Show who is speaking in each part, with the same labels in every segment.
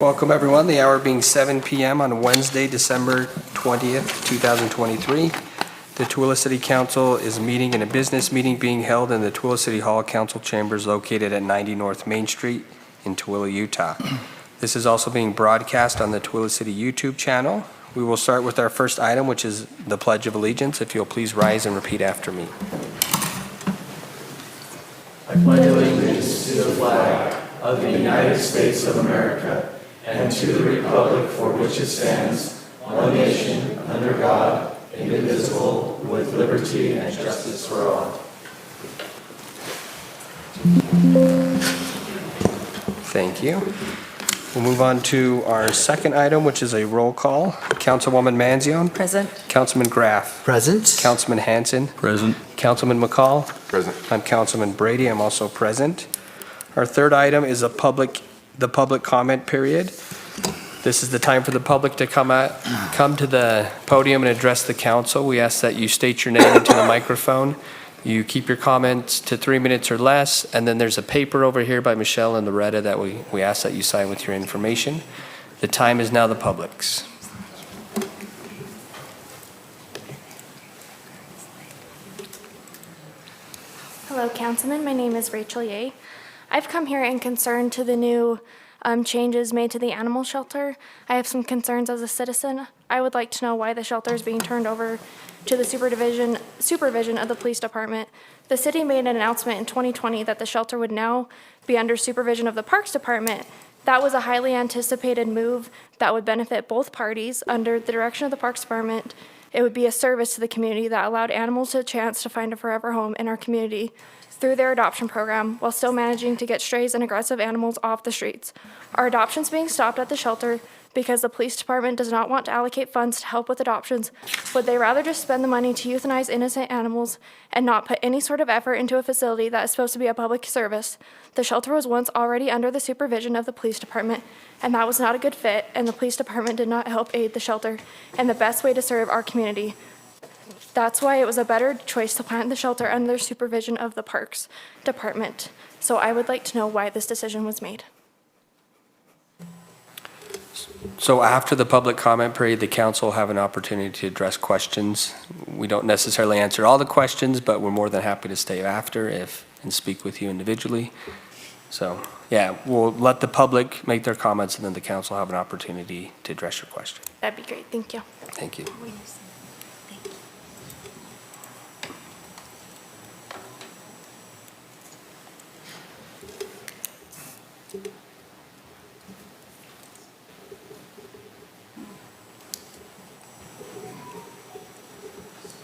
Speaker 1: Welcome, everyone. The hour being 7 p.m. on Wednesday, December 20th, 2023. The Tooele City Council is meeting in a business meeting being held in the Tooele City Hall Council Chambers located at 90 North Main Street in Tooele, Utah. This is also being broadcast on the Tooele City YouTube channel. We will start with our first item, which is the Pledge of Allegiance. If you'll please rise and repeat after me.
Speaker 2: I pledge allegiance to the flag of the United States of America and to the republic for which it stands, one nation, under God, indivisible, with liberty and justice for all.
Speaker 1: Thank you. We'll move on to our second item, which is a roll call. Councilwoman Manzione.
Speaker 3: Present.
Speaker 1: Councilman Graff.
Speaker 4: Present.
Speaker 1: Councilman Hanson.
Speaker 4: Present.
Speaker 1: Councilman McCall.
Speaker 5: Present.
Speaker 1: I'm Councilman Brady. I'm also present. Our third item is the public comment period. This is the time for the public to come to the podium and address the council. We ask that you state your name into the microphone. You keep your comments to 3 minutes or less, and then there's a paper over here by Michelle and Loretta that we ask that you sign with your information. The time is now the public's.
Speaker 6: Hello, Councilman. My name is Rachel Ye. I've come here in concern to the new changes made to the animal shelter. I have some concerns as a citizen. I would like to know why the shelter is being turned over to the supervision of the police department. The city made an announcement in 2020 that the shelter would now be under supervision of the Parks Department. That was a highly anticipated move that would benefit both parties. Under the direction of the Parks Department, it would be a service to the community that allowed animals a chance to find a forever home in our community through their adoption program, while still managing to get strays and aggressive animals off the streets. Are adoptions being stopped at the shelter because the police department does not want to allocate funds to help with adoptions? Would they rather just spend the money to euthanize innocent animals and not put any sort of effort into a facility that is supposed to be a public service? The shelter was once already under the supervision of the police department, and that was not a good fit, and the police department did not help aid the shelter and the best way to serve our community. That's why it was a better choice to plant the shelter under supervision of the Parks Department. So I would like to know why this decision was made.
Speaker 1: So after the public comment period, the council will have an opportunity to address questions. We don't necessarily answer all the questions, but we're more than happy to stay after and speak with you individually. So yeah, we'll let the public make their comments, and then the council will have an opportunity to address your question.
Speaker 6: That'd be great. Thank you.
Speaker 1: Thank you.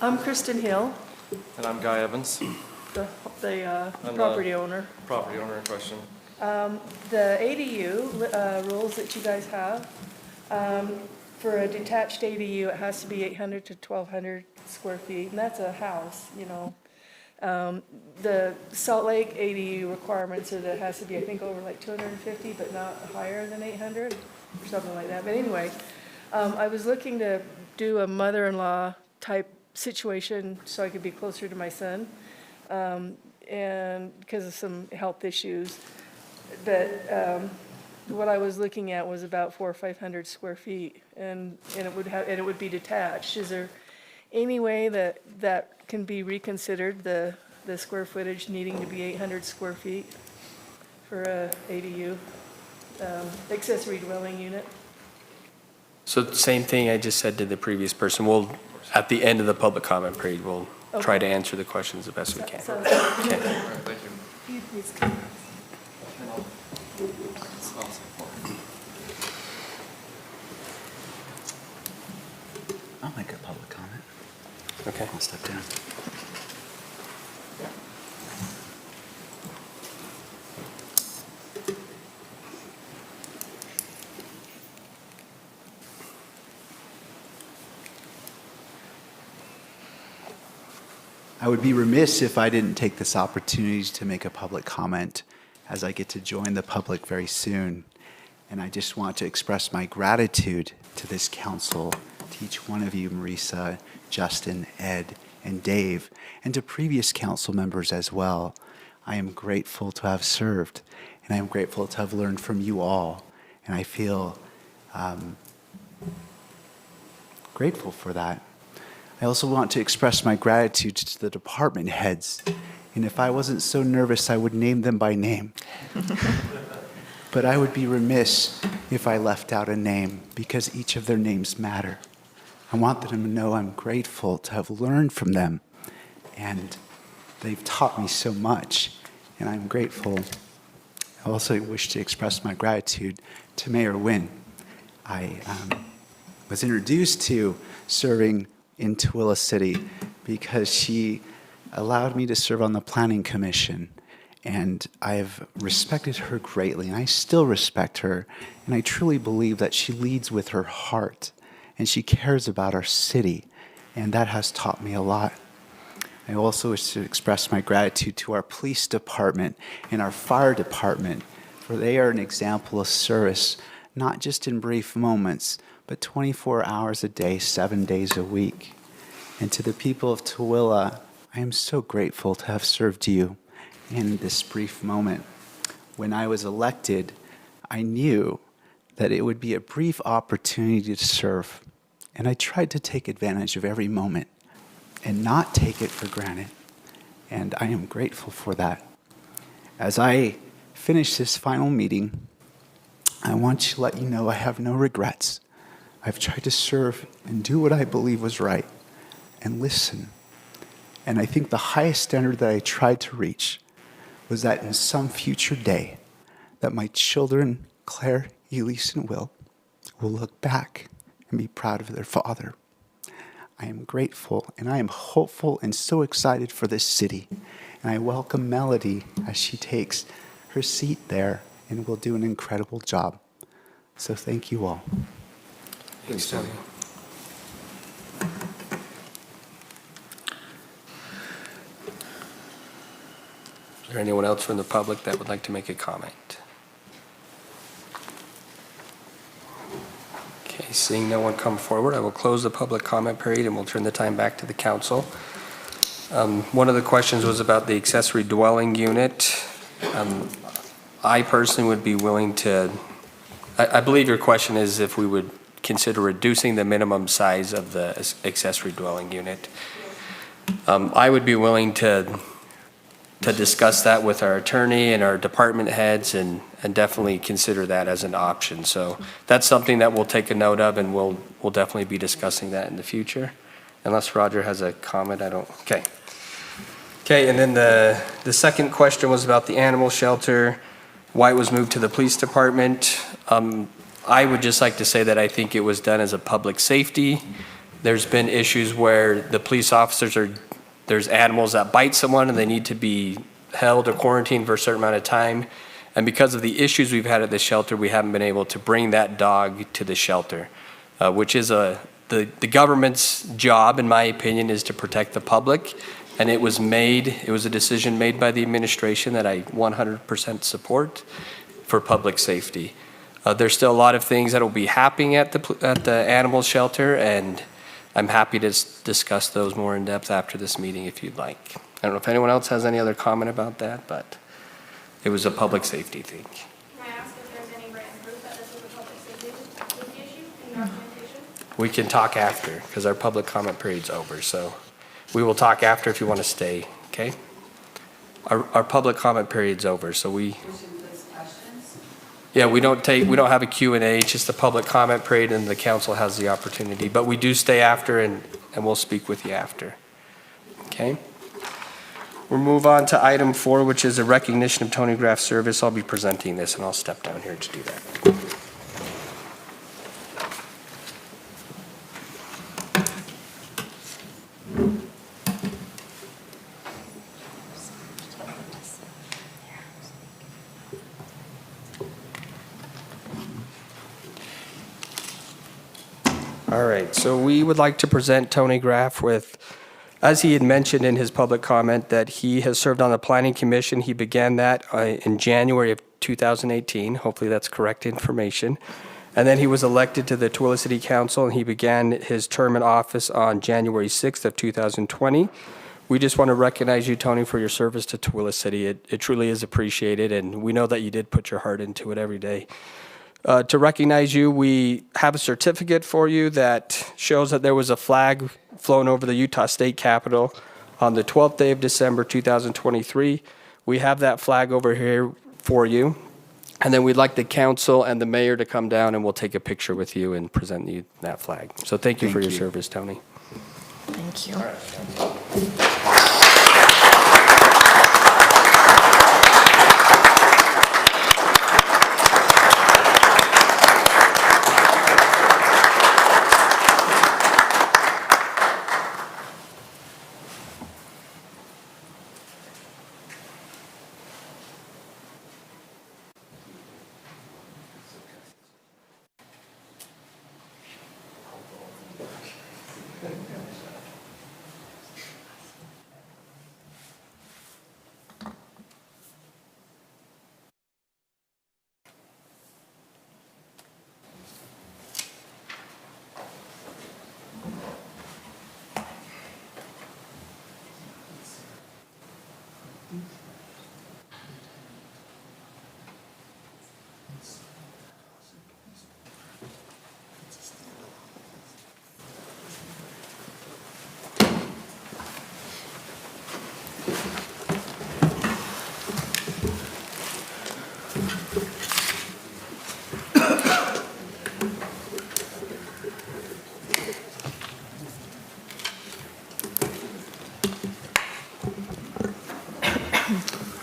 Speaker 3: I'm Kristen Hill,
Speaker 5: And I'm Guy Evans,
Speaker 3: the
Speaker 5: I'm
Speaker 3: property owner.
Speaker 5: property owner in question.
Speaker 3: The ADU rules that you guys have, for a detached ADU, it has to be 800 to 1,200 square feet, and that's a house, you know. The Salt Lake ADU requirements are that it has to be, I think, over like 250, but not higher than 800, or something like that. But anyway, I was looking to do a mother-in-law type situation so I could be closer to my son, and because of some health issues. But what I was looking at was about 400 or 500 square feet, and it would be detached. Is there any way that can be reconsidered, the square footage needing to be 800 square feet for a ADU, accessory dwelling unit?
Speaker 1: So the same thing I just said to the previous person. We'll, at the end of the public comment period, we'll try to answer the questions the best we can.
Speaker 3: So,
Speaker 5: All right, thank you.
Speaker 3: you please come.
Speaker 4: I'll make a public comment.
Speaker 1: Okay.
Speaker 4: I'll step down. I would be remiss if I didn't take this opportunity to make a public comment, as I get to join the public very soon. And I just want to express my gratitude to this council, to each one of you, Marisa, Justin, Ed, and Dave, and to previous council members as well. I am grateful to have served, and I am grateful to have learned from you all. And I feel grateful for that. I also want to express my gratitude to the department heads. And if I wasn't so nervous, I would name them by name. But I would be remiss if I left out a name, because each of their names matter. I want them to know I'm grateful to have learned from them. And they've taught me so much, and I'm grateful. I also wish to express my gratitude to Mayor Nguyen. I was introduced to serving in Tooele City because she allowed me to serve on the Planning Commission. And I've respected her greatly, and I still respect her. And I truly believe that she leads with her heart, and she cares about our city. And that has taught me a lot. I also wish to express my gratitude to our police department and our fire department, for they are an example of service, not just in brief moments, but 24 hours a day, 7 days a week. And to the people of Tooele, I am so grateful to have served you in this brief moment. When I was elected, I knew that it would be a brief opportunity to serve, and I tried to take advantage of every moment and not take it for granted. And I am grateful for that. As I finish this final meeting, I want to let you know I have no regrets. I've tried to serve and do what I believe was right and listen. And I think the highest standard that I tried to reach was that in some future day, that my children, Claire, Elise, and Will look back and be proud of their father. I am grateful, and I am hopeful and so excited for this city. And I welcome Melody as she takes her seat there and will do an incredible job. So thank you all.
Speaker 1: Thanks, Tony. Is there anyone else from the public that would like to make a comment? Okay, seeing no one come forward, I will close the public comment period and we'll turn the time back to the council. One of the questions was about the accessory dwelling unit. I personally would be willing to, I believe your question is if we would consider reducing the minimum size of the accessory dwelling unit. I would be willing to discuss that with our attorney and our department heads and definitely consider that as an option. So that's something that we'll take a note of, and we'll definitely be discussing that in the future. Unless Roger has a comment, I don't, okay. Okay, and then the second question was about the animal shelter, why it was moved to the police department. I would just like to say that I think it was done as a public safety. There's been issues where the police officers there's animals that bite someone and they need to be held or quarantined for a certain amount of time. And because of the issues we've had at the shelter, we haven't been able to bring that dog to the shelter, which is the government's job, in my opinion, is to protect the public. And it was a decision made by the administration that I 100% support for public safety. There's still a lot of things that will be happening at the animal shelter, and I'm happy to discuss those more in depth after this meeting if you'd like. I don't know if anyone else has any other comment about that, but it was a public safety thing.
Speaker 6: Can I ask if there's any written proof that this was a public safety issue in documentation?
Speaker 1: We can talk after, because our public comment period's over, so we will talk after if you want to stay, okay? Our public comment period's over, so yeah, we don't have a Q&A, it's just a public comment period, and the council has the opportunity. But we do stay after, and we'll speak with you after. Okay? We'll move on to item 4, which is a recognition of Tony Graff's service. I'll be presenting this, and I'll step down here to do that. All right, so we would like to present Tony Graff with, as he had mentioned in his public comment, that he has served on the Planning Commission. He began that in January of 2018. Hopefully that's correct information. And then he was elected to the Tooele City Council, and he began his term in office on January 6th of 2020. We just want to recognize you, Tony, for your service to Tooele City. It truly is appreciated, and we know that you did put your heart into it every day. To recognize you, we have a certificate for you that shows that there was a flag flown over the Utah State Capitol on the 12th day of December 2023. We have that flag over here for you. And then we'd like the council and the mayor to come down and we'll take a picture with you and present you that flag. So thank you for your service, Tony.
Speaker 6: Thank you.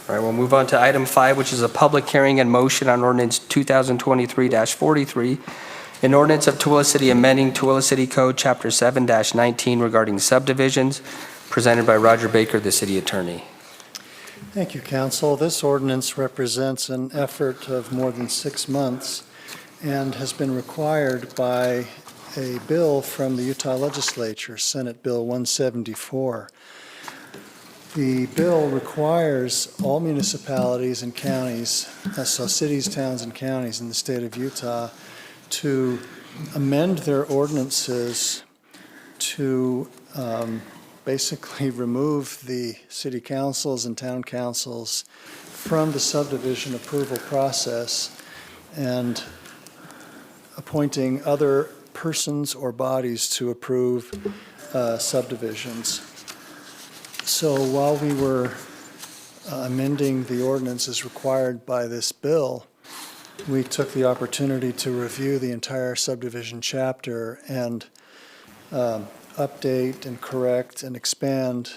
Speaker 1: All right, we'll move on to item 5, which is a public hearing and motion on ordinance 2023-43, an ordinance of Tooele City amending Tooele City Code Chapter 7-19 regarding subdivisions, presented by Roger Baker, the city attorney.
Speaker 7: Thank you, Council. This ordinance represents an effort of more than 6 months and has been required by a bill from the Utah Legislature, Senate Bill 174. The bill requires all municipalities and counties, so cities, towns, and counties in the state of Utah, to amend their ordinances to basically remove the city councils and town councils from the subdivision approval process and appointing other persons or bodies to approve subdivisions. So while we were amending the ordinance as required by this bill, we took the opportunity to review the entire subdivision chapter and update and correct and expand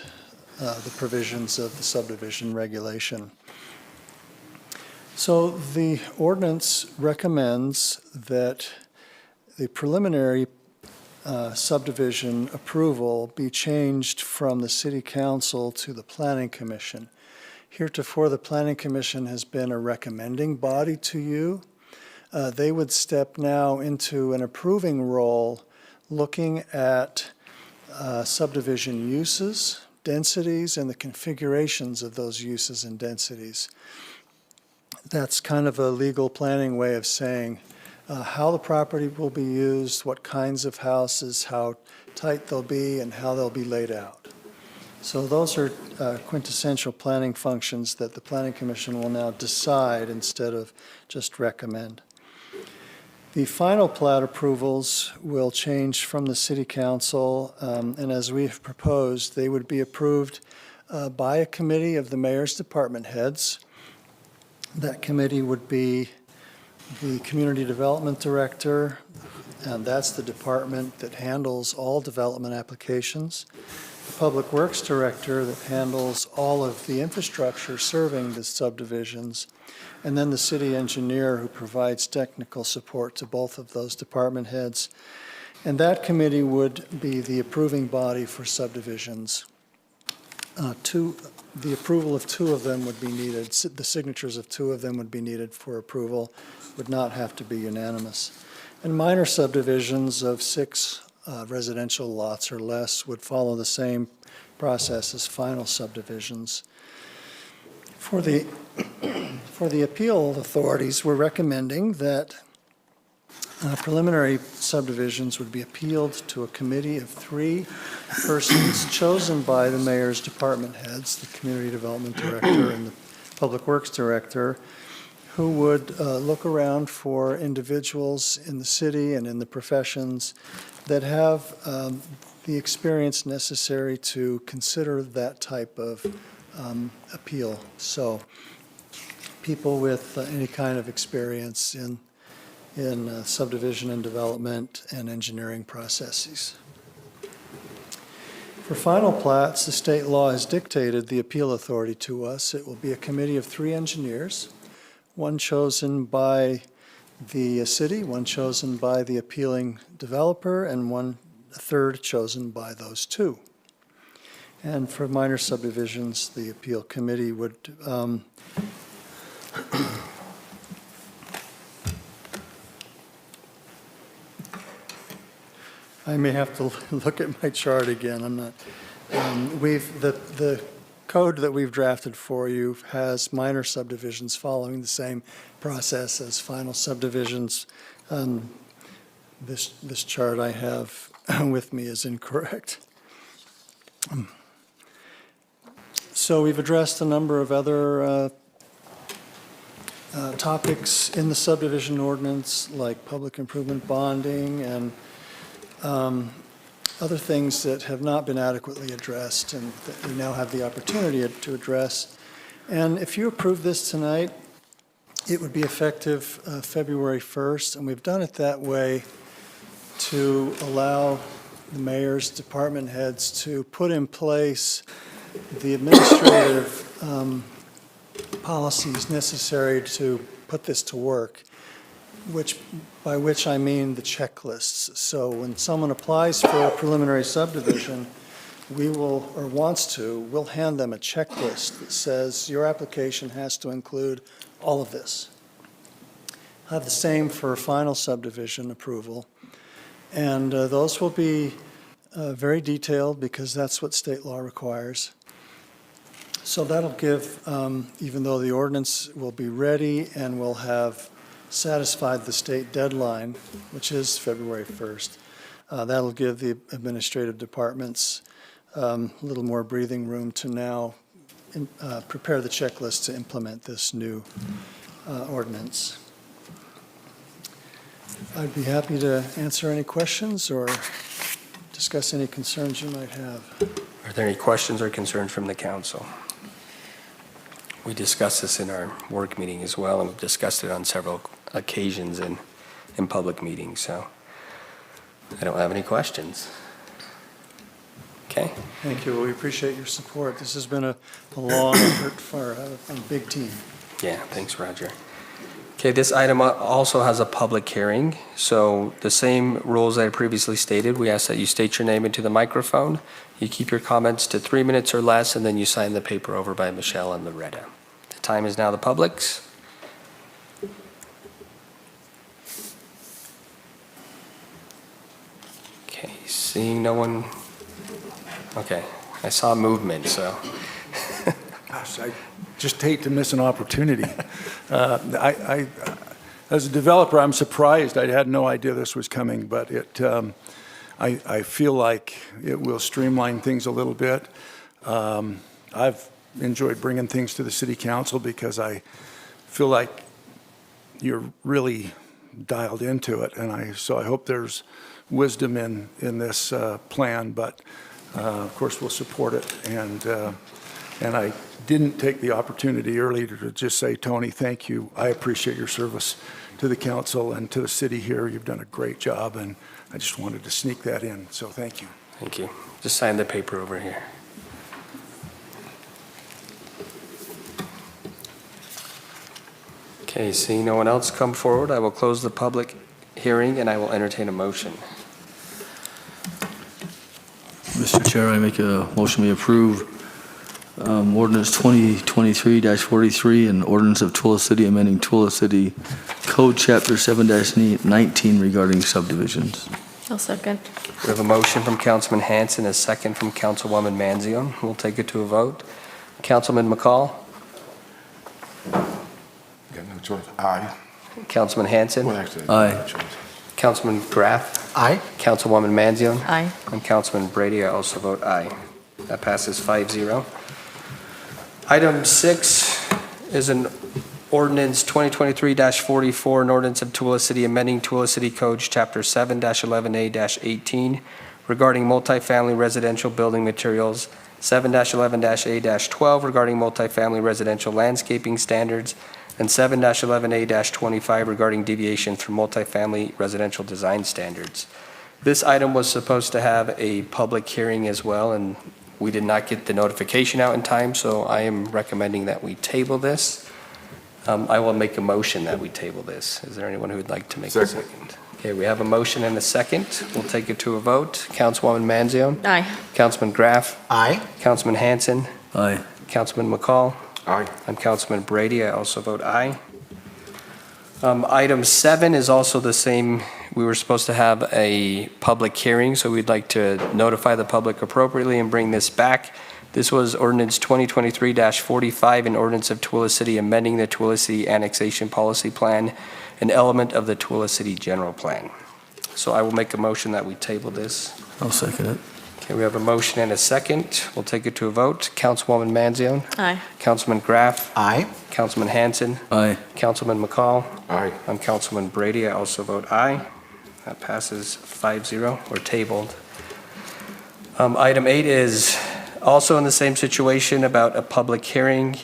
Speaker 7: the provisions of the subdivision regulation. So the ordinance recommends that the preliminary subdivision approval be changed from the City Council to the Planning Commission. Heretofore, the Planning Commission has been a recommending body to you. They would step now into an approving role, looking at subdivision uses, densities, and the configurations of those uses and densities. That's kind of a legal planning way of saying how the property will be used, what kinds of houses, how tight they'll be, and how they'll be laid out. So those are quintessential planning functions that the Planning Commission will now decide instead of just recommend. The final plat approvals will change from the City Council, and as we have proposed, they would be approved by a committee of the mayor's department heads. That committee would be the Community Development Director, and that's the department that handles all development applications. The Public Works Director that handles all of the infrastructure serving the subdivisions, and then the city engineer who provides technical support to both of those department heads. And that committee would be the approving body for subdivisions. The approval of 2 of them would be needed. The signatures of 2 of them would be needed for approval, would not have to be unanimous. And minor subdivisions of 6 residential lots or less would follow the same process as final subdivisions. For the appeal authorities, we're recommending that preliminary subdivisions would be appealed to a committee of 3 persons chosen by the mayor's department heads, the Community Development Director and the Public Works Director, who would look around for individuals in the city and in the professions that have the experience necessary to consider that type of appeal. So people with any kind of experience in subdivision and development and engineering processes. For final plats, the state law has dictated the appeal authority to us. It will be a committee of 3 engineers, one chosen by the city, one chosen by the appealing developer, and a third chosen by those 2. And for minor subdivisions, the appeal committee would I may have to look at my chart again. I'm not. The code that we've drafted for you has minor subdivisions following the same process as final subdivisions. This chart I have with me is incorrect. So we've addressed a number of other topics in the subdivision ordinance, like public improvement bonding and other things that have not been adequately addressed and that we now have the opportunity to address. And if you approve this tonight, it would be effective February 1st, and we've done it that way to allow the mayor's department heads to put in place the administrative policies necessary to put this to work, by which I mean the checklists. So when someone applies for a preliminary subdivision, we'll hand them a checklist that says your application has to include all of this. I'll have the same for final subdivision approval. And those will be very detailed because that's what state law requires. So that'll give, even though the ordinance will be ready and will have satisfied the state deadline, which is February 1st, that'll give the administrative departments a little more breathing room to now prepare the checklist to implement this new ordinance. I'd be happy to answer any questions or discuss any concerns you might have.
Speaker 1: Are there any questions or concerns from the council? We discussed this in our work meeting as well, and we've discussed it on several occasions in public meetings, so I don't have any questions. Okay.
Speaker 7: Thank you. We appreciate your support. This has been a long effort for a big team.
Speaker 1: Yeah, thanks, Roger. Okay, this item also has a public hearing, so the same rules that I previously stated. We ask that you state your name into the microphone, you keep your comments to 3 minutes or less, and then you sign the paper over by Michelle and Loretta. The time is now the public's. Okay, seeing no one. Okay, I saw movement, so.
Speaker 8: Gosh, I just hate to miss an opportunity. As a developer, I'm surprised. I had no idea this was coming, but I feel like it will streamline things a little bit. I've enjoyed bringing things to the city council because I feel like you're really dialed into it, and so I hope there's wisdom in this plan, but of course we'll support it. And I didn't take the opportunity earlier to just say, Tony, thank you. I appreciate your service to the council and to the city here. You've done a great job, and I just wanted to sneak that in, so thank you.
Speaker 1: Thank you. Just sign the paper over here. Okay, seeing no one else come forward, I will close the public hearing and I will entertain a motion.
Speaker 9: Mr. Chair, I make a motion we approve ordinance 2023-43 and ordinance of Tooele City amending Tooele City Code Chapter 7-19 regarding subdivisions.
Speaker 6: I'll second.
Speaker 1: We have a motion from Councilman Hanson, a second from Councilwoman Manzione. We'll take it to a vote. Councilman McCall?
Speaker 10: Got no choice. Aye.
Speaker 1: Councilman Hanson?
Speaker 10: Well, actually,
Speaker 9: Aye.
Speaker 10: no choice.
Speaker 1: Councilman Graff?
Speaker 7: Aye.
Speaker 1: Councilwoman Manzione?
Speaker 6: Aye.
Speaker 1: And Councilman Brady, I also vote aye. That passes 5-0. Item 6 is an ordinance 2023-44, an ordinance of Tooele City amending Tooele City Code, Chapter 7-11A-18 regarding multifamily residential building materials, 7-11-A-12 regarding multifamily residential landscaping standards, and 7-11A-25 regarding deviation from multifamily residential design standards. This item was supposed to have a public hearing as well, and we did not get the notification out in time, so I am recommending that we table this. I will make a motion that we table this. Is there anyone who would like to make a
Speaker 10: Second.
Speaker 1: second? Okay, we have a motion and a second. We'll take it to a vote. Councilwoman Manzione?
Speaker 11: Aye.
Speaker 1: Councilman Graff?
Speaker 4: Aye.
Speaker 1: Councilman Hanson?
Speaker 9: Aye.
Speaker 1: Councilman McCall?
Speaker 10: Aye.
Speaker 1: I'm Councilman Brady. I also vote aye. Item 7 is also the same. We were supposed to have a public hearing, so we'd like to notify the public appropriately and bring this back. This was ordinance 2023-45, an ordinance of Tooele City amending the Tooele City Annexation Policy Plan, an element of the Tooele City General Plan. So I will make a motion that we table this.
Speaker 9: I'll second it.
Speaker 1: Okay, we have a motion and a second. We'll take it to a vote. Councilwoman Manzione?
Speaker 11: Aye.
Speaker 1: Councilman Graff?
Speaker 4: Aye.
Speaker 1: Councilman Hanson?
Speaker 9: Aye.
Speaker 1: Councilman McCall?
Speaker 10: Aye.
Speaker 1: I'm Councilman Brady. I also vote aye. That passes 5-0, or tabled. Item 8 is also in the same situation about a public hearing.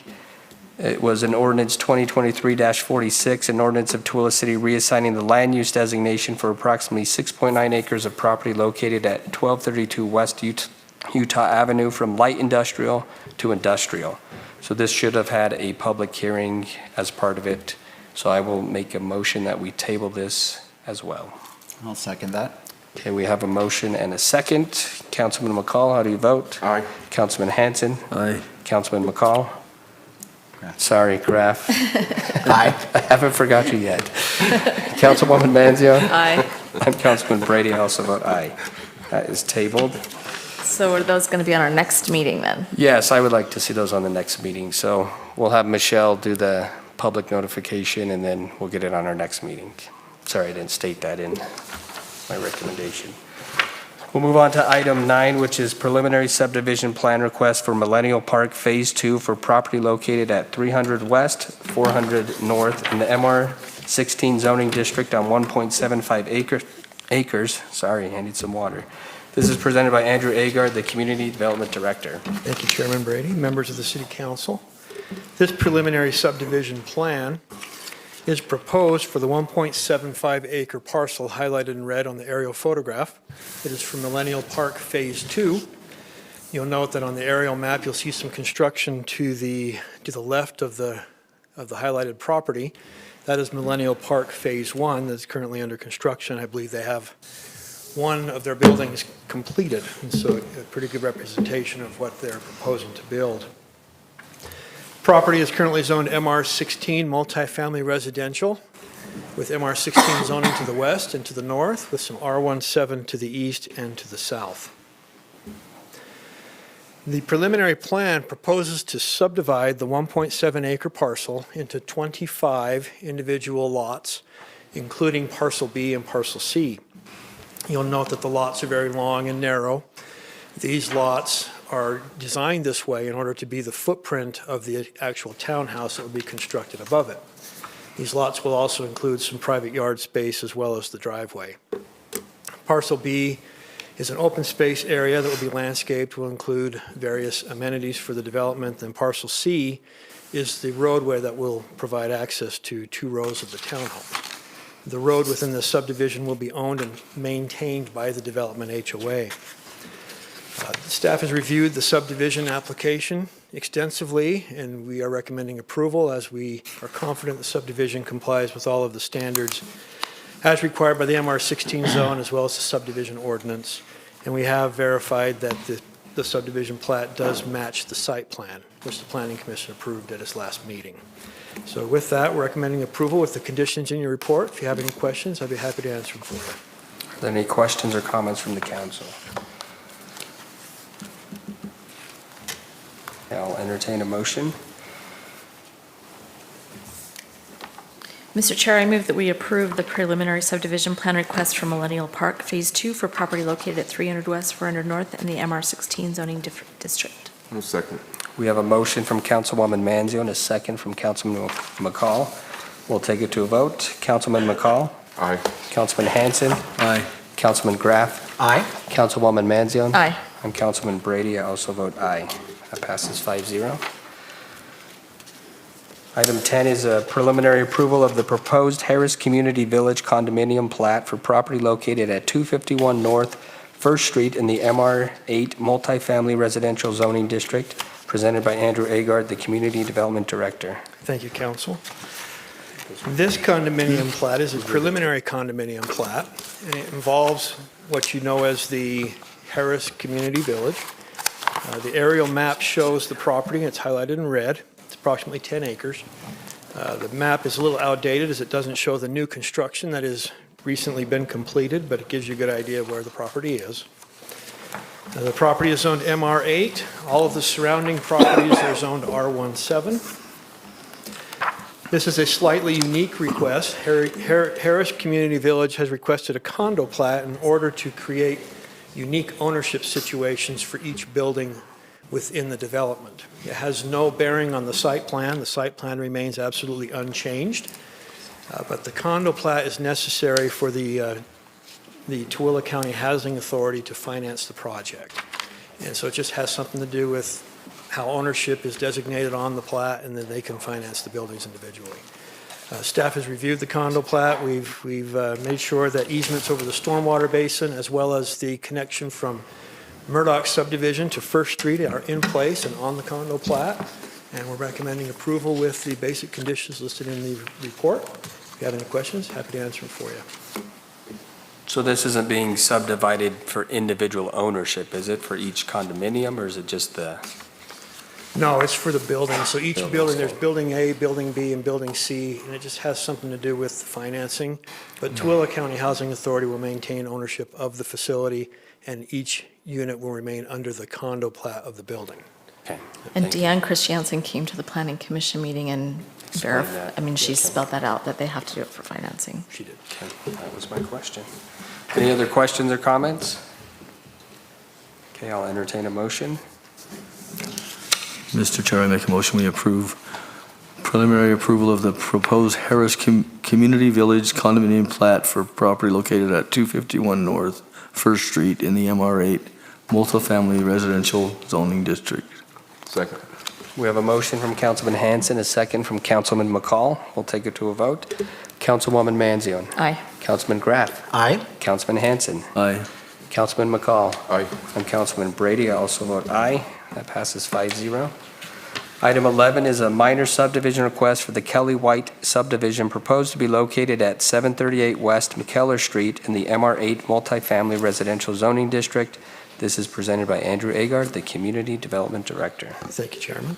Speaker 1: It was an ordinance 2023-46, an ordinance of Tooele City reassigning the land use designation for approximately 6.9 acres of property located at 1232 West Utah Avenue from light industrial to industrial. So this should have had a public hearing as part of it. So I will make a motion that we table this as well.
Speaker 4: I'll second that.
Speaker 1: Okay, we have a motion and a second. Councilman McCall, how do you vote?
Speaker 10: Aye.
Speaker 1: Councilman Hanson?
Speaker 9: Aye.
Speaker 1: Councilman McCall?
Speaker 4: Graff.
Speaker 1: Sorry, Graff.
Speaker 4: Aye.
Speaker 1: I haven't forgot you yet. Councilwoman Manzione?
Speaker 11: Aye.
Speaker 1: I'm Councilman Brady. I also vote aye. That is tabled.
Speaker 11: So are those going to be on our next meeting then?
Speaker 1: Yes, I would like to see those on the next meeting. So we'll have Michelle do the public notification, and then we'll get it on our next meeting. Sorry, I didn't state that in my recommendation. We'll move on to item 9, which is preliminary subdivision plan request for Millennial Park Phase 2 for property located at 300 West, 400 North in the MR 16 zoning district on 1.75 acres. Sorry, I need some water. This is presented by Andrew Agard, the Community Development Director.
Speaker 12: Thank you, Chairman Brady, members of the City Council. This preliminary subdivision plan is proposed for the 1.75 acre parcel highlighted in red on the aerial photograph. It is for Millennial Park Phase 2. You'll note that on the aerial map, you'll see some construction to the left of the highlighted property. That is Millennial Park Phase 1 that's currently under construction. I believe they have one of their buildings completed, and so a pretty good representation of what they're proposing to build. Property is currently zoned MR16 multifamily residential, with MR16 zoning to the west and to the north, with some R17 to the east and to the south. The preliminary plan proposes to subdivide the 1.7 acre parcel into 25 individual lots, including Parcel B and Parcel C. You'll note that the lots are very long and narrow. These lots are designed this way in order to be the footprint of the actual townhouse that will be constructed above it. These lots will also include some private yard space as well as the driveway. Parcel B is an open space area that will be landscaped, will include various amenities for the development. And Parcel C is the roadway that will provide access to 2 rows of the townhome. The road within the subdivision will be owned and maintained by the development HOA. Staff has reviewed the subdivision application extensively, and we are recommending approval as we are confident the subdivision complies with all of the standards as required by the MR16 zone as well as the subdivision ordinance. And we have verified that the subdivision plat does match the site plan, which the Planning Commission approved at its last meeting. So with that, we're recommending approval with the conditions in your report. If you have any questions, I'd be happy to answer them for you.
Speaker 1: Are there any questions or comments from the council? I'll entertain a motion.
Speaker 11: Mr. Chair, I move that we approve the preliminary subdivision plan request for Millennial Park Phase 2 for property located at 300 West, 400 North in the MR16 zoning district.
Speaker 10: No second.
Speaker 1: We have a motion from Councilwoman Manzio and a second from Councilman McCall. We'll take it to a vote. Councilman McCall?
Speaker 10: Aye.
Speaker 1: Councilman Hanson?
Speaker 9: Aye.
Speaker 1: Councilman Graff?
Speaker 2: Aye.
Speaker 1: Councilwoman Manzione?
Speaker 11: Aye.
Speaker 1: I'm Councilman Brady. I also vote aye. That passes 5-0. Item 10 is a preliminary approval of the proposed Harris Community Village condominium plat for property located at 251 North First Street in the MR8 Multifamily Residential Zoning District, presented by Andrew Agard, the Community Development Director.
Speaker 12: Thank you, Council. This condominium plat is a preliminary condominium plat, and it involves what you know as the Harris Community Village. The aerial map shows the property, and it's highlighted in red. It's approximately 10 acres. The map is a little outdated as it doesn't show the new construction that has recently been completed, but it gives you a good idea of where the property is. The property is zoned MR8. All of the surrounding properties are zoned R17. This is a slightly unique request. Harris Community Village has requested a condo plat in order to create unique ownership situations for each building within the development. It has no bearing on the site plan. The site plan remains absolutely unchanged. But the condo plat is necessary for the Tooele County Housing Authority to finance the project. And so it just has something to do with how ownership is designated on the plat, and then they can finance the buildings individually. Staff has reviewed the condo plat. We've made sure that easements over the stormwater basin, as well as the connection from Murdoch subdivision to First Street, are in place and on the condo plat. And we're recommending approval with the basic conditions listed in the report. If you have any questions, happy to answer them for you.
Speaker 1: So this isn't being subdivided for individual ownership, is it, for each condominium, or is it just the?
Speaker 12: No, it's for the building. So each building, there's building A, building B, and building C, and it just has something to do with financing. But Tooele County Housing Authority will maintain ownership of the facility, and each unit will remain under the condo plat of the building.
Speaker 1: Okay.
Speaker 11: And
Speaker 1: Thank you.
Speaker 11: Deanne Christiansen came to the planning commission meeting and verified, she spelled that out, that they have to do it for financing.
Speaker 12: She did.
Speaker 1: Okay, that was my question. Any other questions or comments? Okay, I'll entertain a motion.
Speaker 9: Mr. Chair, I make a motion we approve preliminary approval of the proposed Harris Community Village condominium plat for property located at 251 North First Street in the MR8 Multifamily Residential Zoning District.
Speaker 10: Second.
Speaker 1: We have a motion from Councilman Hanson, a second from Councilman McCall. We'll take it to a vote. Councilwoman Manzione.
Speaker 11: Aye.
Speaker 1: Councilman Graff.
Speaker 2: Aye.
Speaker 1: Councilman Hanson.
Speaker 9: Aye.
Speaker 1: Councilman McCall.
Speaker 10: Aye.
Speaker 1: I'm Councilman Brady. I also vote aye. That passes 5-0. Item 11 is a minor subdivision request for the Kelly White subdivision proposed to be located at 738 West McKellar Street in the MR8 Multifamily Residential Zoning District. This is presented by Andrew Agard, the Community Development Director.
Speaker 12: Thank you, Chairman.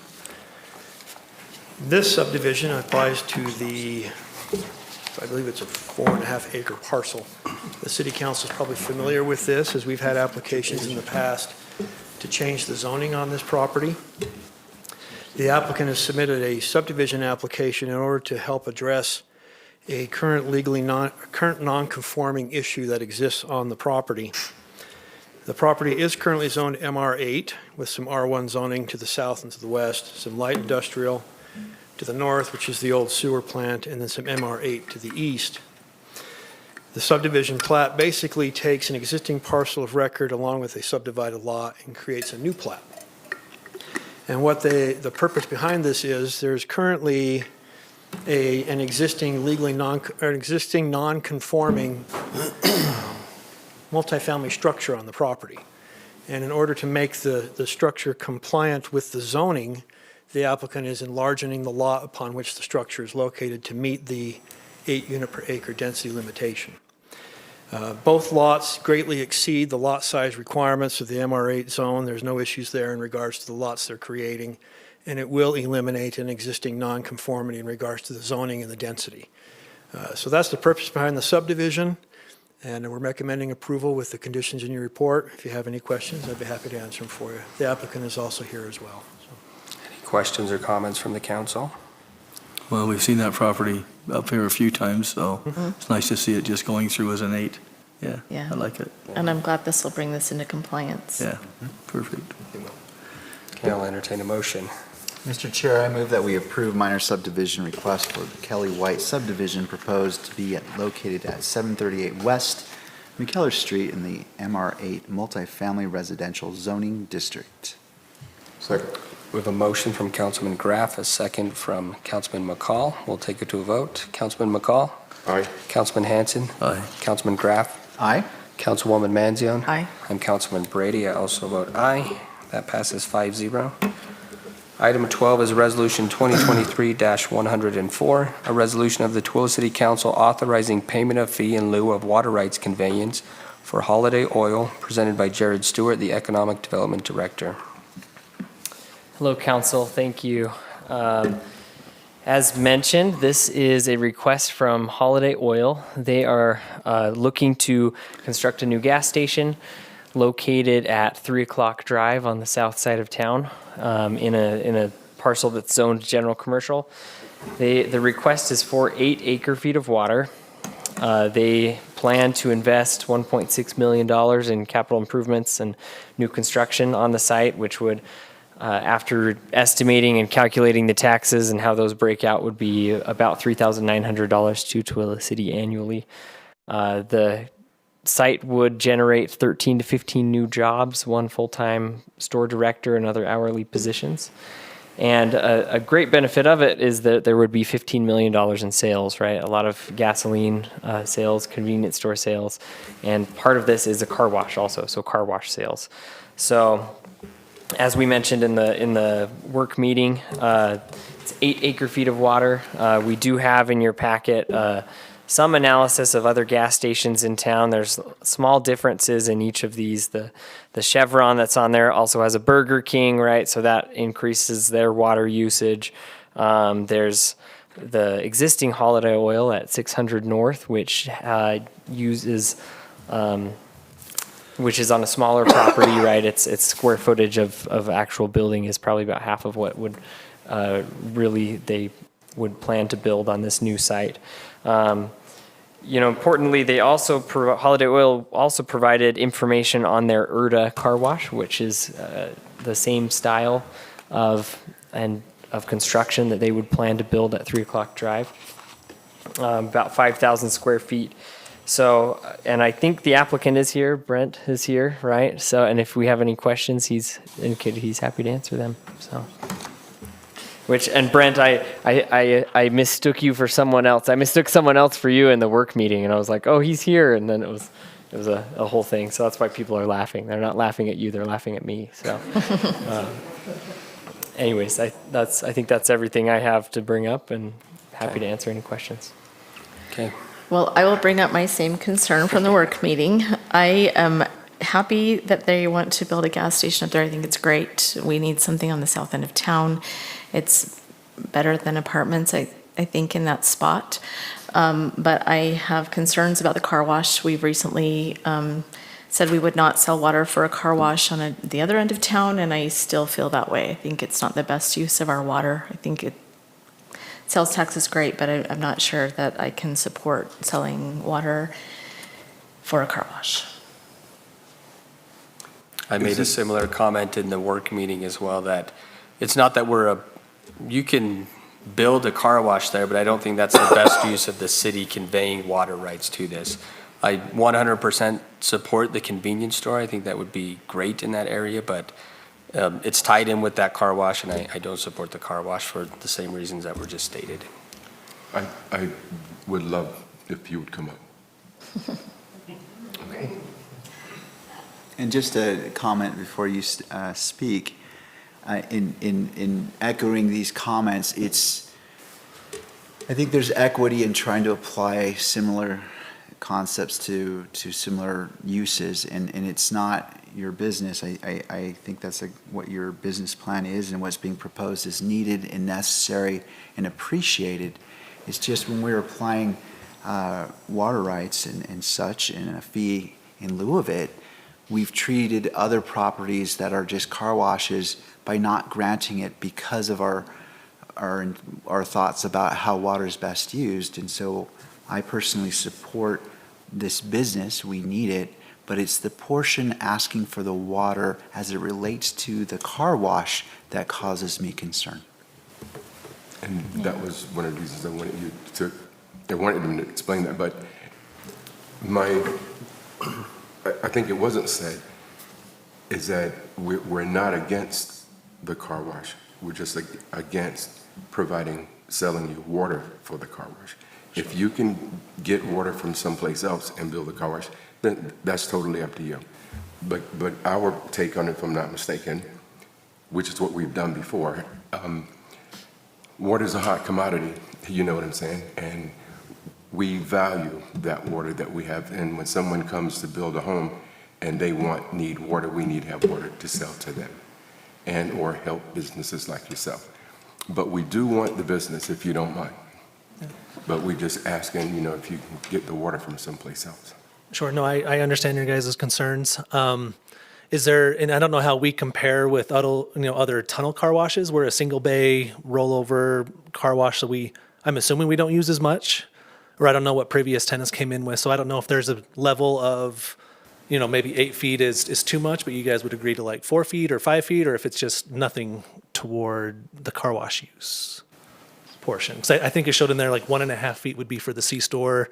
Speaker 12: This subdivision applies to the, I believe it's a 4.5 acre parcel. The City Council is probably familiar with this, as we've had applications in the past to change the zoning on this property. The applicant has submitted a subdivision application in order to help address a current non-conforming issue that exists on the property. The property is currently zoned MR8 with some R1 zoning to the south and to the west, some light industrial to the north, which is the old sewer plant, and then some MR8 to the east. The subdivision plat basically takes an existing parcel of record along with a subdivided lot and creates a new plat. And what the purpose behind this is, there's currently an existing non-conforming multifamily structure on the property. And in order to make the structure compliant with the zoning, the applicant is enlarging the lot upon which the structure is located to meet the 8 unit per acre density limitation. Both lots greatly exceed the lot size requirements of the MR8 zone. There's no issues there in regards to the lots they're creating, and it will eliminate an existing nonconformity in regards to the zoning and the density. So that's the purpose behind the subdivision, and we're recommending approval with the conditions in your report. If you have any questions, I'd be happy to answer them for you. The applicant is also here as well.
Speaker 1: Any questions or comments from the council?
Speaker 9: Well, we've seen that property up here a few times, so it's nice to see it just going through as an 8. Yeah, I like it.
Speaker 11: And I'm glad this will bring this into compliance.
Speaker 9: Yeah, perfect.
Speaker 1: Okay, I'll entertain a motion.
Speaker 4: Mr. Chair, I move that we approve minor subdivision request for the Kelly White subdivision proposed to be located at 738 West McKellar Street in the MR8 multifamily residential zoning district.
Speaker 10: Second.
Speaker 1: We have a motion from Councilman Graff, a second from Councilman McCall. We'll take it to a vote. Councilman McCall?
Speaker 10: Aye.
Speaker 1: Councilman Hanson?
Speaker 9: Aye.
Speaker 1: Councilman Graff?
Speaker 4: Aye.
Speaker 1: Councilwoman Manzione?
Speaker 11: Aye.
Speaker 1: I'm Councilman Brady. I also vote aye. That passes 5-0. Item 12 is Resolution 2023-104, a resolution of the Tooele City Council authorizing payment of fee in lieu of water rights conveyance for Holiday Oil, presented by Jared Stewart, the Economic Development Director.
Speaker 13: Hello, Council. Thank you. As mentioned, this is a request from Holiday Oil. They are looking to construct a new gas station located at 3 O'Clock Drive on the south side of town in a parcel that's zoned general commercial. The request is for 8 acre-feet of water. They plan to invest $1.6 million in capital improvements and new construction on the site, which would, after estimating and calculating the taxes and how those break out, would be about $3,900 to Tooele City annually. The site would generate 13 to 15 new jobs, 1 full-time store director and other hourly positions. And a great benefit of it is that there would be $15 million in sales, right? A lot of gasoline sales, convenience store sales, and part of this is a car wash also, so car wash sales. So as we mentioned in the work meeting, it's 8 acre-feet of water. We do have in your packet some analysis of other gas stations in town. There's small differences in each of these. The Chevron that's on there also has a Burger King, right? So that increases their water usage. There's the existing Holiday Oil at 600 North, which uses, which is on a smaller property, right? Its square footage of actual building is probably about half of what would really they would plan to build on this new site. Importantly, they also Holiday Oil also provided information on their Erda car wash, which is the same style of construction that they would plan to build at 3 O'Clock Drive, about 5,000 square feet. So, and I think the applicant is here. Brent is here, right? So, and if we have any questions, he's indicated he's happy to answer them. So. And Brent, I mistook you for someone else. I mistook someone else for you in the work meeting, and I was like, oh, he's here, and then it was a whole thing. So that's why people are laughing. They're not laughing at you; they're laughing at me. So, anyways, I think that's everything I have to bring up, and happy to answer any questions.
Speaker 1: Okay.
Speaker 11: Well, I will bring up my same concern from the work meeting. I am happy that they want to build a gas station up there. I think it's great. We need something on the south end of town. It's better than apartments, I think, in that spot. But I have concerns about the car wash. We've recently said we would not sell water for a car wash on the other end of town, and I still feel that way. I think it's not the best use of our water. I think sales tax is great, but I'm not sure that I can support selling water for a car wash.
Speaker 1: I made a similar comment in the work meeting as well, that it's not that you can build a car wash there, but I don't think that's the best use of the city conveying water rights to this. I 100% support the convenience store. I think that would be great in that area, but it's tied in with that car wash, and I don't support the car wash for the same reasons that were just stated.
Speaker 10: I would love if you would come up.
Speaker 1: Okay.
Speaker 4: And just a comment before you speak. In echoing these comments, I think there's equity in trying to apply similar concepts to similar uses, and it's not your business. I think that's what your business plan is, and what's being proposed is needed and necessary and appreciated. It's just when we're applying water rights and such, and a fee in lieu of it, we've treated other properties that are just car washes by not granting it because of our thoughts about how water is best used. And so I personally support this business. We need it, but it's the portion asking for the water as it relates to the car wash that causes me concern.
Speaker 10: And that was one of the reasons I wanted them to explain that, but I think it wasn't said, is that we're not against the car wash. We're just against selling you water for the car wash. If you can get water from someplace else and build a car wash, then that's totally up to you. But our take on it, if I'm not mistaken, which is what we've done before, water is a hot commodity, you know what I'm saying? And we value that water that we have. And when someone comes to build a home and they need water, we need to have water to sell to them and or help businesses like yourself. But we do want the business, if you don't mind. But we're just asking, if you can get the water from someplace else.
Speaker 14: Sure. No, I understand your guys' concerns. Is there, and I don't know how we compare with other tunnel car washes. We're a single bay rollover car wash, so I'm assuming we don't use as much, or I don't know what previous tenants came in with. So I don't know if there's a level of, maybe 8 feet is too much, but you guys would agree to like 4 feet or 5 feet, or if it's just nothing toward the car wash use portion. So I think it showed in there like 1.5 feet would be for the C-store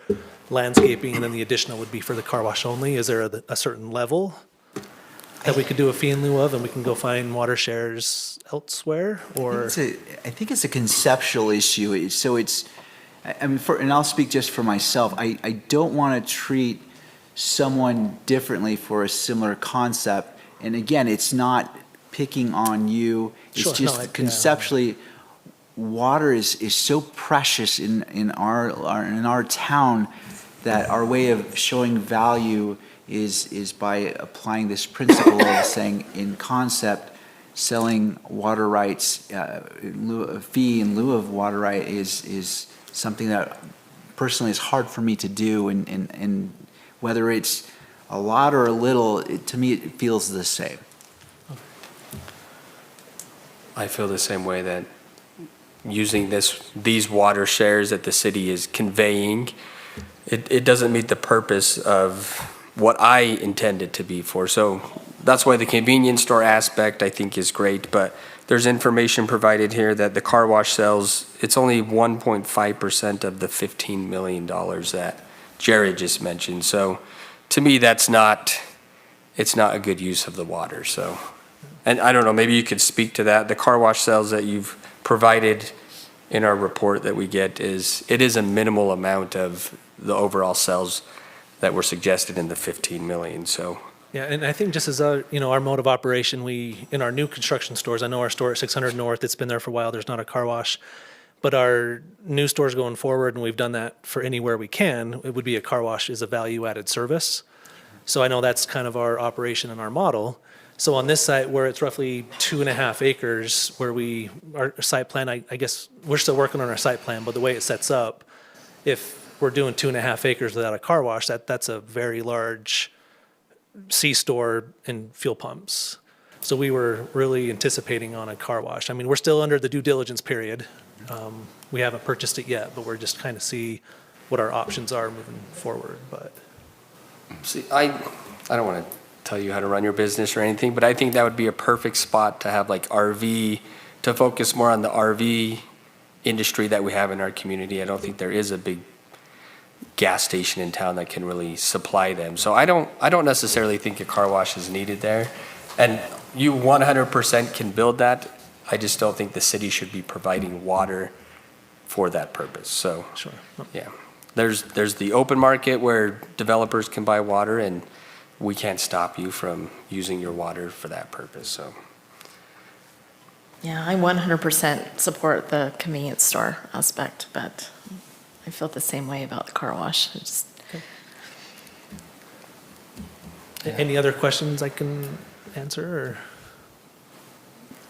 Speaker 14: landscaping, and then the additional would be for the car wash only. Is there a certain level that we could do a fee in lieu of, and we can go find water shares elsewhere? Or
Speaker 4: I think it's a conceptual issue. So and I'll speak just for myself. I don't want to treat someone differently for a similar concept. And again, it's not picking on you. It's just conceptually, water is so precious in our town that our way of showing value is by applying this principle of saying, in concept, selling water rights, a fee in lieu of water right is something that personally is hard for me to do, and whether it's a lot or a little, to me it feels the same.
Speaker 1: I feel the same way, that using these water shares that the city is conveying, it doesn't meet the purpose of what I intend it to be for. So that's why the convenience store aspect I think is great, but there's information provided here that the car wash sells, it's only 1.5% of the $15 million that Jared just mentioned. So to me, it's not a good use of the water. So, and I don't know, maybe you could speak to that. The car wash sales that you've provided in our report that we get it is a minimal amount of the overall sales that were suggested in the 15 million. So
Speaker 14: yeah, and I think just as our mode of operation, in our new construction stores, I know our store at 600 North, it's been there for a while, there's not a car wash, but our new stores going forward, and we've done that for anywhere we can, it would be a car wash is a value-added service. So I know that's kind of our operation and our model. So on this site, where it's roughly 2.5 acres, where our site plan, I guess we're still working on our site plan, but the way it sets up, if we're doing 2.5 acres without a car wash, that's a very large C-store and fuel pumps. So we were really anticipating on a car wash. I mean, we're still under the due diligence period. We haven't purchased it yet, but we're just kind of see what our options are moving forward. But
Speaker 1: see, I don't want to tell you how to run your business or anything, but I think that would be a perfect spot to have like RV, to focus more on the RV industry that we have in our community. I don't think there is a big gas station in town that can really supply them. So I don't necessarily think a car wash is needed there. And you 100% can build that. I just don't think the city should be providing water for that purpose. So
Speaker 14: sure.
Speaker 1: Yeah, there's the open market where developers can buy water, and we can't stop you from using your water for that purpose. So
Speaker 11: Yeah, I 100% support the convenience store aspect, but I feel the same way about the car wash.
Speaker 14: Any other questions I can answer? Or?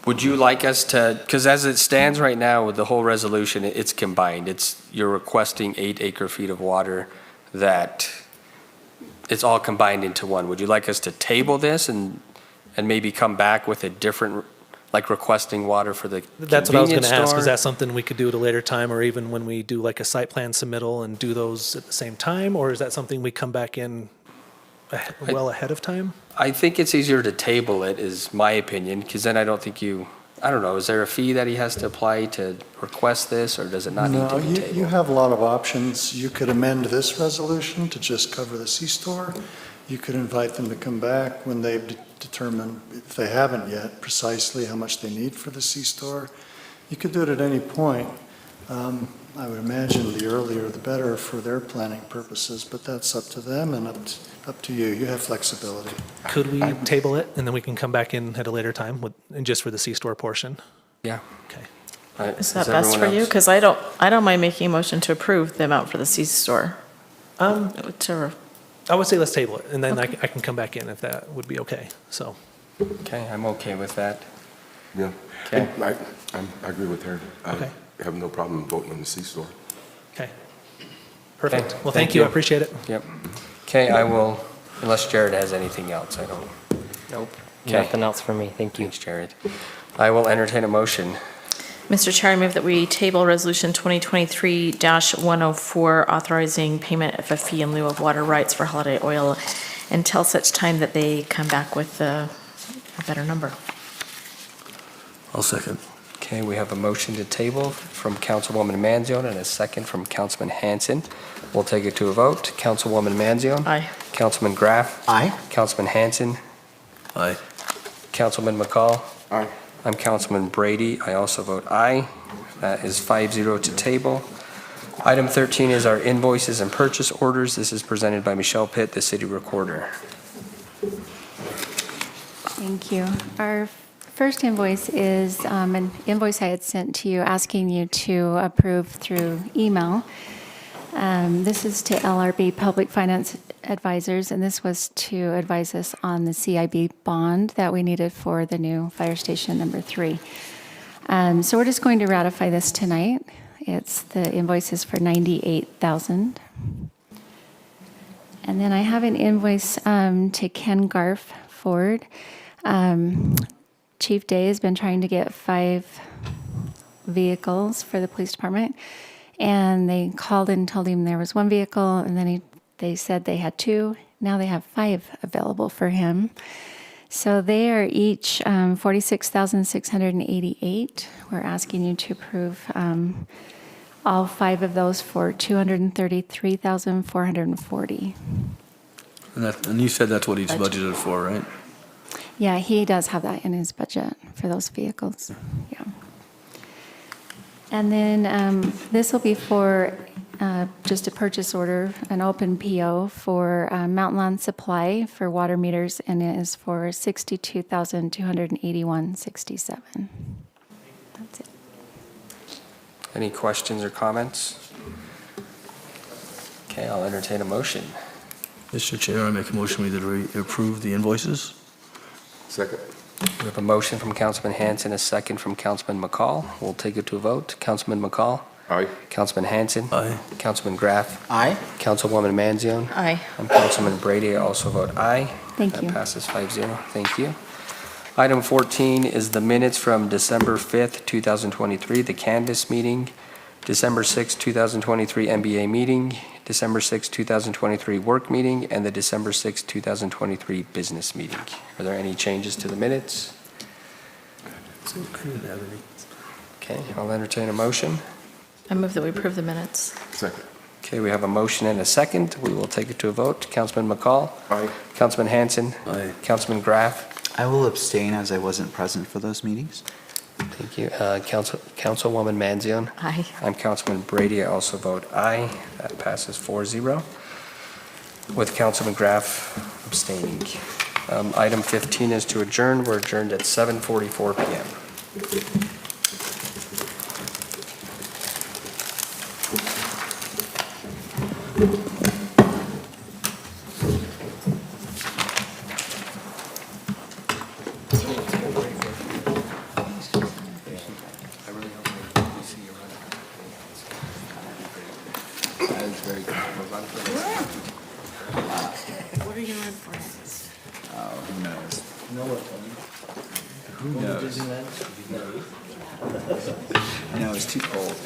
Speaker 1: Would you like us to, because as it stands right now with the whole resolution, it's combined. You're requesting 8 acre-feet of water that it's all combined into one. Would you like us to table this and maybe come back with a different, like requesting water for the
Speaker 14: That's what I was going
Speaker 1: convenience
Speaker 14: to ask.
Speaker 1: store?
Speaker 14: Is that something we could do at a later time, or even when we do like a site plan submittal and do those at the same time? Or is that something we come back in well ahead of time?
Speaker 1: I think it's easier to table it, is my opinion, because then I don't think I don't know, is there a fee that he has to apply to request this, or does it not need
Speaker 7: No,
Speaker 1: to be
Speaker 7: you
Speaker 1: tabled?
Speaker 7: have a lot of options. You could amend this resolution to just cover the C-store. You could invite them to come back when they've determined, if they haven't yet, precisely how much they need for the C-store. You could do it at any point. I would imagine the earlier the better for their planning purposes, but that's up to them and up to you. You have flexibility.
Speaker 14: Could we table it and then we can come back in at a later time and just for the C-store portion?
Speaker 1: Yeah.
Speaker 14: Okay.
Speaker 11: Is that best for you? Because I don't mind making a motion to approve the amount for the C-store.
Speaker 14: I would say let's table it, and then I can come back in if that would be okay, so.
Speaker 1: Okay, I'm okay with that.
Speaker 10: Yeah.
Speaker 1: Okay.
Speaker 10: I agree with her.
Speaker 14: Okay.
Speaker 10: I have no problem voting on the C-store.
Speaker 14: Okay. Perfect.
Speaker 1: Okay,
Speaker 14: Well, thank you. I appreciate it.
Speaker 1: Yep. Okay, I will, unless Jared has anything else, I don't. Nope. Okay.
Speaker 13: Nothing else for me. Thank you.
Speaker 1: Thanks, Jared. I will entertain a motion.
Speaker 11: Mr. Chair, I move that we table Resolution 2023-104, authorizing payment of a fee in lieu of water rights for Holiday Oil until such time that they come back with a better number.
Speaker 9: I'll second.
Speaker 1: Okay, we have a motion to table from Councilwoman Manzione and a second from Councilman Hanson. We'll take it to a vote. Councilwoman Manzione?
Speaker 11: Aye.
Speaker 1: Councilman Graff?
Speaker 4: Aye.
Speaker 1: Councilman Hanson?
Speaker 9: Aye.
Speaker 1: Councilman McCall?
Speaker 10: Aye.
Speaker 1: I'm Councilman Brady. I also vote aye. That is 5-0 to table. Item 13 is our invoices and purchase orders. This is presented by Michelle Pitt, the city recorder.
Speaker 15: Thank you. Our first invoice is an invoice I had sent to you asking you to approve through email. This is to LRB Public Finance Advisors, and this was to advise us on the CIB bond that we needed for the new fire station number 3. So we're just going to ratify this tonight. The invoice is for $98,000. And then I have an invoice to Ken Garf Ford. Chief Day has been trying to get 5 vehicles for the police department, and they called and told him there was 1 vehicle, and then they said they had 2. Now they have 5 available for him. So they are each $46,688. We're asking you to approve all 5 of those for $233,440.
Speaker 9: And you said that's what he's budgeted for, right?
Speaker 15: Yeah, he does have that in his budget for those vehicles. Yeah. And then this will be for just a purchase order, an open PO for Mountain Lawn Supply for water meters, and it is for $62,281.67. That's it.
Speaker 1: Any questions or comments? Okay, I'll entertain a motion.
Speaker 9: Mr. Chair, I make a motion we approve the invoices.
Speaker 10: Second.
Speaker 1: We have a motion from Councilman Hanson, a second from Councilman McCall. We'll take it to a vote. Councilman McCall?
Speaker 10: Aye.
Speaker 1: Councilman Hanson?
Speaker 9: Aye.
Speaker 1: Councilman Graff?
Speaker 4: Aye.
Speaker 1: Councilwoman Manzione?
Speaker 11: Aye.
Speaker 1: I'm Councilman Brady. I also vote aye.
Speaker 15: Thank you.
Speaker 1: That passes 5-0. Thank you. Item 14 is the minutes from December 5th, 2023, the Canvas meeting, December 6th, 2023 MBA meeting, December 6th, 2023 work meeting, and the December 6th, 2023 business meeting. Are there any changes to the minutes? Okay, I'll entertain a motion.
Speaker 11: I move that we approve the minutes.
Speaker 10: Second.
Speaker 1: Okay, we have a motion and a second. We will take it to a vote. Councilman McCall?
Speaker 10: Aye.
Speaker 1: Councilman Hanson?
Speaker 9: Aye.
Speaker 1: Councilman Graff?
Speaker 4: I will abstain as I wasn't present for those meetings.
Speaker 1: Thank you. Councilwoman Manzione?
Speaker 11: Aye.
Speaker 1: I'm Councilman Brady. I also vote aye. That passes 4-0. With Councilman Graff abstaining. Item 15 is to adjourn. We're adjourned at 7:44 p.m.
Speaker 11: What are you going for next?
Speaker 4: Who knows? Who knows? I know, it's too cold.